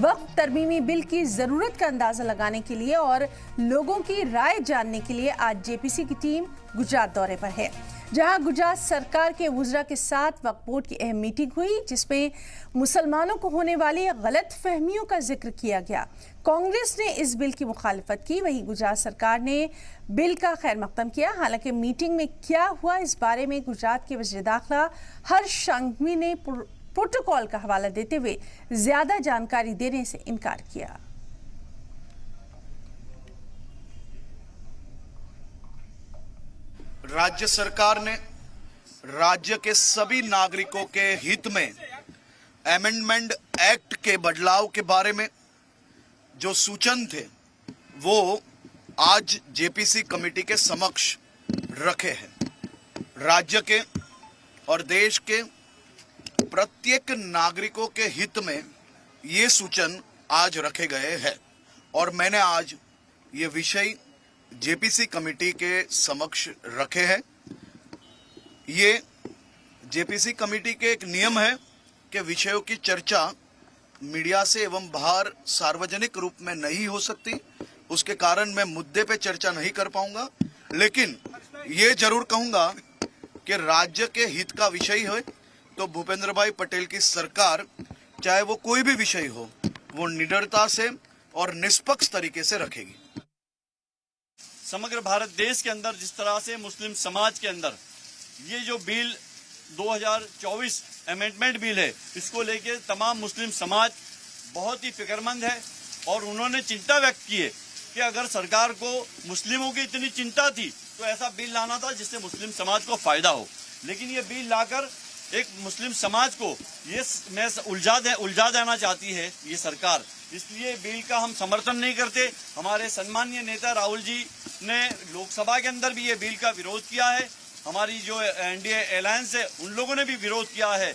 वक्फ तरमीमी bill की जरूरत का अंदाजा लगाने के लिए और लोगों की राय जानने के लिए आज जेपीसी की टीम गुजरात दौरे पर है, जहां गुजरात सरकार के वुज़रा के साथ वक्फ बोर्ड की अहम मीटिंग हुई, जिसमें मुसलमानों को होने वाली गलत फहमियों का जिक्र किया गया। कांग्रेस ने इस बिल की मुखालिफत की, वहीं गुजरात सरकार ने बिल का खैर मकदम किया। हालांकि मीटिंग में क्या हुआ, इस बारे में गुजरात के वज़ीर दाखिला हर्ष संघवी ने प्रोटोकॉल का हवाला देते हुए ज्यादा जानकारी देने से इनकार किया। राज्य सरकार ने राज्य के सभी नागरिकों के हित में अमेंडमेंट एक्ट के बदलाव के बारे में जो सूचन थे वो आज जेपीसी कमेटी के समक्ष रखे हैं। राज्य के और देश के प्रत्येक नागरिकों के हित में ये सूचन आज रखे गए हैं और मैंने आज ये विषय जेपीसी कमेटी के समक्ष रखे हैं। ये जेपीसी कमेटी के एक नियम है कि विषयों की चर्चा मीडिया से एवं बाहर सार्वजनिक रूप में नहीं हो सकती। उसके कारण मैं मुद्दे पे चर्चा नहीं कर पाऊंगा, लेकिन ये जरूर कहूंगा कि राज्य के हित का विषय है तो भूपेंद्र भाई पटेल की सरकार चाहे वो कोई भी विषय हो वो निडरता से और निष्पक्ष तरीके से रखेगी। समग्र भारत देश के अंदर जिस तरह से मुस्लिम समाज के अंदर ये जो बिल 2024 अमेंडमेंट बिल है, इसको लेके तमाम मुस्लिम समाज बहुत ही फिक्रमंद है और उन्होंने चिंता व्यक्त की है कि अगर सरकार को मुस्लिमों की इतनी चिंता थी तो ऐसा बिल लाना था जिससे मुस्लिम समाज को फायदा हो। लेकिन ये बिल लाकर एक मुस्लिम समाज को ये उलझा देना चाहती है ये सरकार, इसलिए बिल का हम समर्थन नहीं करते। हमारे सम्मानीय नेता राहुल जी ने लोकसभा के अंदर भी ये बिल का विरोध किया है। हमारी जो एनडीए अलायंस है उन लोगों ने भी विरोध किया है।